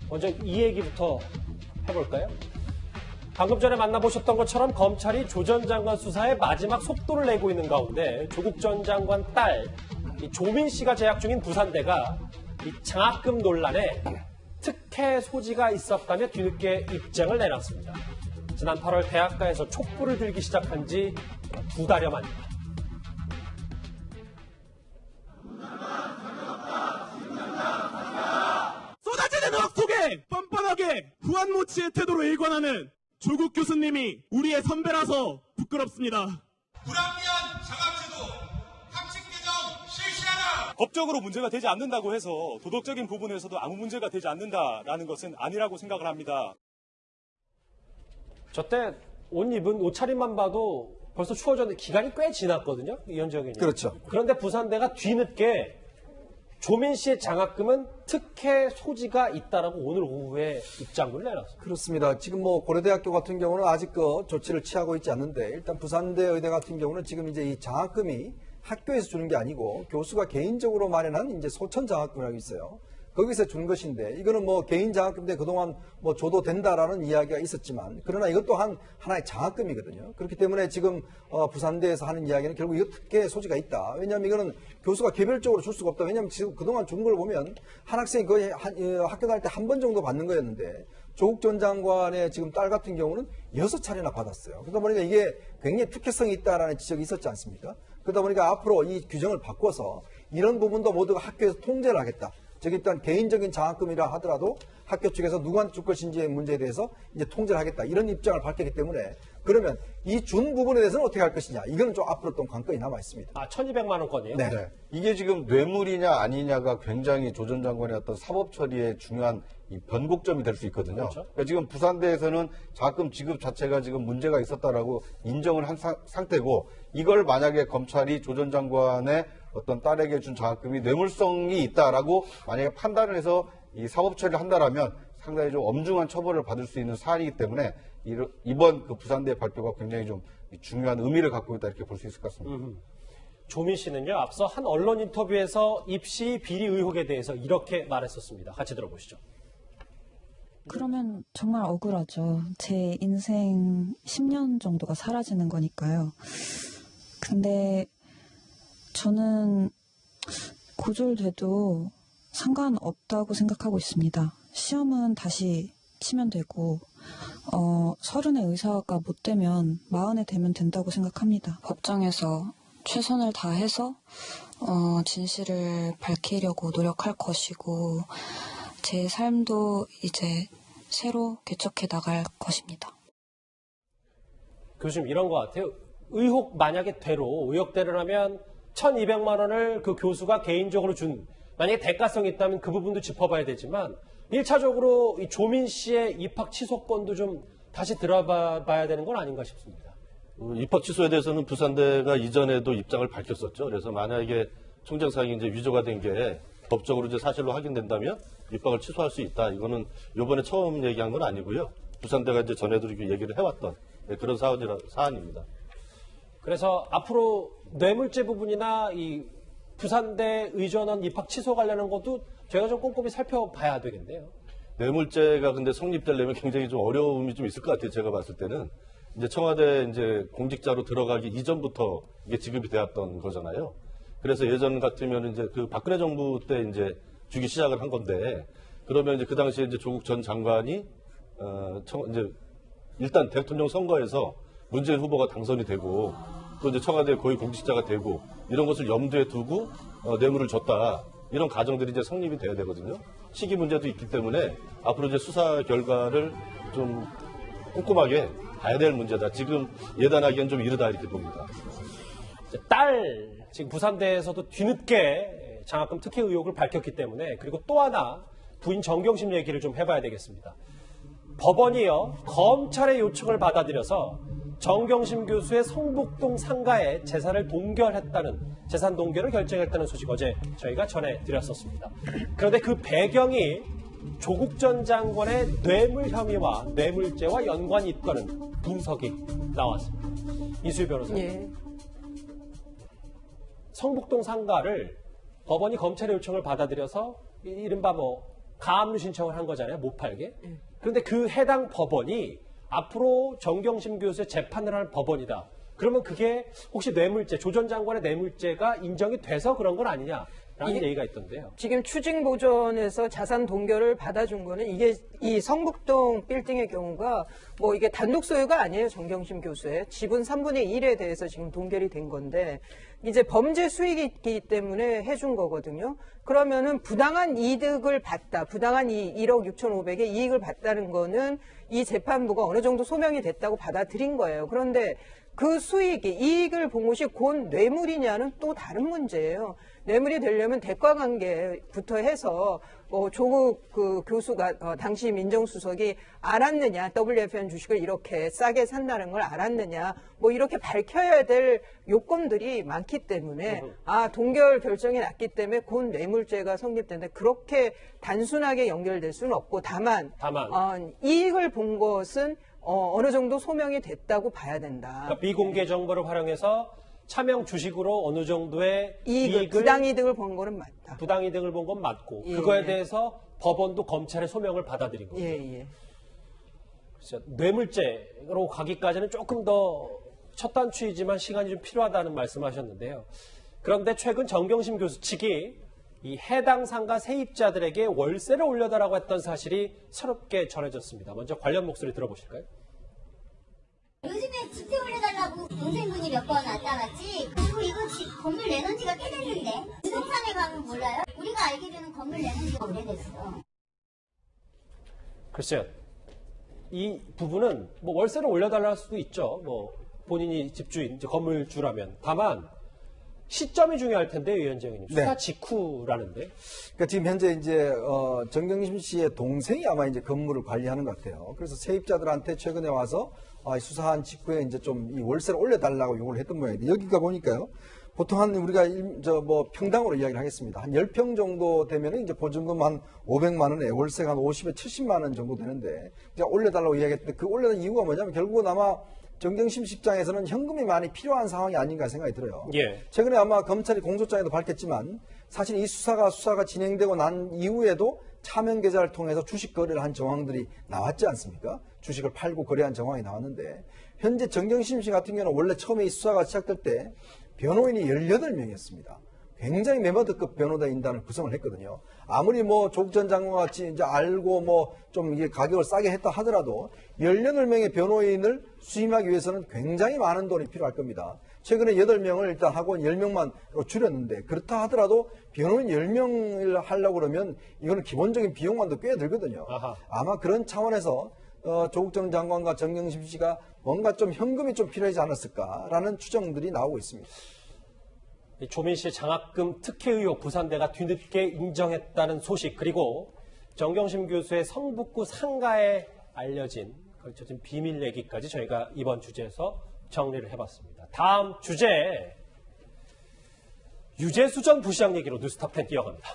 먼저 이 얘기부터 해볼까요? 방금 전에 만나보셨던 것처럼 검찰이 조 전 장관 수사에 마지막 속도를 내고 있는 가운데 조국 전 장관 딸 조민 씨가 재학 중인 부산대가 이 장학금 논란에 특혜 소지가 있었다며 뒤늦게 입장을 내놨습니다. 지난 8월 대학가에서 촛불을 들기 시작한 지 2달여 만입니다. 쏟아지는 억 속에 뻔뻔하게 후안모치의 태도로 일관하는 조국 교수님이 우리의 선배라서 부끄럽습니다. 불합리한 장학제도 학칙 개정 실시하라. 법적으로 문제가 되지 않는다고 해서 도덕적인 부분에서도 아무 문제가 되지 않는다라는 것은 아니라고 생각을 합니다. 저때 옷 입은 옷차림만 봐도 벌써 추워졌는데 기간이 꽤 지났거든요. 이현정이. 그렇죠. 그런데 부산대가 뒤늦게 조민 씨의 장학금은 특혜 소지가 있다라고 오늘 오후에 입장문을 내놨습니다. 그렇습니다. 지금 뭐 고려대학교 같은 경우는 아직 그 조치를 취하고 있지 않는데 일단 부산대 의대 같은 경우는 지금 이제 이 장학금이 학교에서 주는 게 아니고 교수가 개인적으로 마련한 이제 소천 장학금이라고 있어요. 거기서 준 것인데 이거는 뭐 개인 장학금인데 그동안 뭐 줘도 된다라는 이야기가 있었지만 그러나 이것 또한 하나의 장학금이거든요. 그렇기 때문에 지금 부산대에서 하는 이야기는 결국 이거 특혜 소지가 있다. 왜냐하면 이거는 교수가 개별적으로 줄 수가 없다. 왜냐하면 지금 그동안 준 걸 보면 한 학생이 거의 학교 다닐 때 한 번 정도 받는 거였는데 조국 전 장관의 지금 딸 같은 경우는 6차례나 받았어요. 그러다 보니까 이게 굉장히 특혜성이 있다라는 지적이 있었지 않습니까? 그러다 보니까 앞으로 이 규정을 바꿔서 이런 부분도 모두가 학교에서 통제를 하겠다. 즉 일단 개인적인 장학금이라 하더라도 학교 측에서 누구한테 줄 것인지의 문제에 대해서 이제 통제를 하겠다. 이런 입장을 밝혔기 때문에 그러면 이 준 부분에 대해서는 어떻게 할 것이냐. 이건 좀 앞으로 또 관건이 남아 있습니다. 1,200만 원권이에요? 네. 이게 지금 뇌물이냐 아니냐가 굉장히 조 전 장관의 어떤 사법 처리에 중요한 이 변곡점이 될 수 있거든요. 그렇죠. 그러니까 지금 부산대에서는 장학금 지급 자체가 지금 문제가 있었다라고 인정을 한 상태고 이걸 만약에 검찰이 조 전 장관의 어떤 딸에게 준 장학금이 뇌물성이 있다라고 만약에 판단을 해서 이 사법 처리를 한다라면 상당히 좀 엄중한 처벌을 받을 수 있는 사안이기 때문에 이번 그 부산대 발표가 굉장히 좀 중요한 의미를 갖고 있다 이렇게 볼 수 있을 것 같습니다. 조민 씨는요, 앞서 한 언론 인터뷰에서 입시 비리 의혹에 대해서 이렇게 말했었습니다. 같이 들어보시죠. 그러면 정말 억울하죠. 제 인생 10년 정도가 사라지는 거니까요. 근데 저는 고졸돼도 상관없다고 생각하고 있습니다. 시험은 다시 치면 되고 30의 의사가 못 되면 40에 되면 된다고 생각합니다. 법정에서 최선을 다해서 진실을 밝히려고 노력할 것이고 제 삶도 이제 새로 개척해 나갈 것입니다. 교수님 이런 것 같아요. 의혹 만약에 의혹대로라면 1,200만 원을 그 교수가 개인적으로 준 만약에 대가성이 있다면 그 부분도 짚어봐야 되지만 1차적으로 이 조민 씨의 입학 취소권도 좀 다시 들어봐야 되는 건 아닌가 싶습니다. 입학 취소에 대해서는 부산대가 이전에도 입장을 밝혔었죠. 그래서 만약에 총장상이 이제 위조가 된 게 법적으로 이제 사실로 확인된다면 입학을 취소할 수 있다. 이거는 이번에 처음 얘기한 건 아니고요. 부산대가 이제 전에도 이렇게 얘기를 해왔던 그런 사안입니다. 그래서 앞으로 뇌물죄 부분이나 이 부산대 의전원 입학 취소 관련한 것도 저희가 좀 꼼꼼히 살펴봐야 되겠네요. 뇌물죄가 근데 성립되려면 굉장히 좀 어려움이 좀 있을 것 같아요. 제가 봤을 때는 이제 청와대 이제 공직자로 들어가기 이전부터 이게 지급이 되었던 거잖아요. 그래서 예전 같으면 이제 그 박근혜 정부 때 이제 주기 시작을 한 건데 그러면 이제 그 당시에 이제 조국 전 장관이 이제 일단 대통령 선거에서 문재인 후보가 당선이 되고 또 이제 청와대 고위 공직자가 되고 이런 것을 염두에 두고 뇌물을 줬다. 이런 가정들이 이제 성립이 돼야 되거든요. 시기 문제도 있기 때문에 앞으로 이제 수사 결과를 좀 꼼꼼하게 봐야 될 문제다. 지금 예단하기엔 좀 이르다 이렇게 봅니다. 지금 부산대에서도 뒤늦게 장학금 특혜 의혹을 밝혔기 때문에 그리고 또 하나 부인 정경심 얘기를 좀 해봐야 되겠습니다. 법원이요 검찰의 요청을 받아들여서 정경심 교수의 성북동 상가에 재산 동결을 결정했다는 소식 어제 저희가 전해드렸었습니다. 그런데 그 배경이 조국 전 장관의 뇌물 혐의와 뇌물죄와 연관이 있다는 분석이 나왔습니다. 이수희 변호사님. 예. 성북동 상가를 법원이 검찰의 요청을 받아들여서 이른바 가압류 신청을 한 거잖아요. 못 팔게. 그런데 그 해당 법원이 앞으로 정경심 교수의 재판을 할 법원이다. 그러면 그게 혹시 뇌물죄, 조 전 장관의 뇌물죄가 인정이 돼서 그런 건 아니냐라는 얘기가 있던데요. 지금 추징보전에서 자산 동결을 받아준 거는 이게 이 성북동 빌딩의 경우가 뭐 이게 단독 소유가 아니에요. 정경심 교수의 지분 3분의 1에 대해서 지금 동결이 된 건데 이제 범죄 수익이 있기 때문에 해준 거거든요. 그러면은 부당한 이득을 봤다. 부당한 이 1억 6,500의 이익을 봤다는 거는 이 재판부가 어느 정도 소명이 됐다고 받아들인 거예요. 그런데 그 수익이 이익을 본 것이 곧 뇌물이냐는 또 다른 문제예요. 뇌물이 되려면 대가관계부터 해서 조국 그 교수가 당시 민정수석이 알았느냐, WFN 주식을 이렇게 싸게 산다는 걸 알았느냐, 뭐 이렇게 밝혀야 될 요건들이 많기 때문에 동결 결정이 났기 때문에 곧 뇌물죄가 성립된다. 그렇게 단순하게 연결될 수는 없고 다만 이익을 본 것은 어느 정도 소명이 됐다고 봐야 된다. 그러니까 비공개 정보를 활용해서 차명 주식으로 어느 정도의 이익을 부당이득을 본 거는 맞다. 부당이득을 본 건 맞고 예, 그거에 예. 대해서 법원도 검찰의 소명을 받아들인 거죠. 예. 그렇죠. 뇌물죄로 가기까지는 조금 더 첫 단추이지만 시간이 좀 필요하다는 말씀하셨는데요. 그런데 최근 정경심 교수 측이 이 해당 상가 세입자들에게 월세를 올려달라고 했던 사실이 새롭게 전해졌습니다. 먼저 관련 목소리 들어보실까요? 요즘에 집세 올려달라고 동생분이 몇 번 왔다 갔지. 그리고 이거 건물 내놓은 지가 꽤 됐는데 부동산에 가면 몰라요? 우리가 알기로는 건물 내놓은 지가 오래됐어. 글쎄요. 이 부분은 뭐 월세를 올려달라 할 수도 있죠. 뭐 본인이 집주인, 이제 건물주라면. 다만 시점이 중요할 텐데 위원장 의원님. 수사 직후라는데. 그러니까 지금 현재 이제 정경심 씨의 동생이 아마 이제 건물을 관리하는 것 같아요. 그래서 세입자들한테 최근에 와서 수사한 직후에 이제 좀 이 월세를 올려달라고 요구를 했던 모양인데 여기가 보니까요. 보통 한 우리가 평당으로 이야기를 하겠습니다. 한 10평 정도 되면은 이제 보증금 한 500만 원에 월세가 한 50에 70만 원 정도 되는데 이제 올려달라고 이야기했는데 그 올려는 이유가 뭐냐면 결국은 아마 정경심 씨 입장에서는 현금이 많이 필요한 상황이 아닌가 생각이 들어요. 예. 최근에 아마 검찰이 공소장에도 밝혔지만 사실 이 수사가 진행되고 난 이후에도 차명 계좌를 통해서 주식 거래를 한 정황들이 나왔지 않습니까? 주식을 팔고 거래한 정황이 나왔는데 현재 정경심 씨 같은 경우는 원래 처음에 이 수사가 시작될 때 변호인이 18명이었습니다. 굉장히 메머드급 변호사인단을 구성을 했거든요. 아무리 뭐 조국 전 장관 같이 이제 알고 뭐 좀 이게 가격을 싸게 했다 하더라도 18명의 변호인을 수임하기 위해서는 굉장히 많은 돈이 필요할 겁니다. 최근에 8명을 일단 하고 10명만 줄였는데 그렇다 하더라도 변호인 10명을 하려고 그러면 이거는 기본적인 비용만도 꽤 들거든요. 아마 그런 차원에서 조국 전 장관과 정경심 씨가 뭔가 좀 현금이 좀 필요하지 않았을까라는 추정들이 나오고 있습니다. 조민 씨의 장학금 특혜 의혹 부산대가 뒤늦게 인정했다는 소식 그리고 정경심 교수의 성북구 상가에 걸쳐진 비밀 얘기까지 저희가 이번 주제에서 정리를 해봤습니다. 다음 주제 유재수 전 부시장 얘기로 뉴스탑 10 이어갑니다.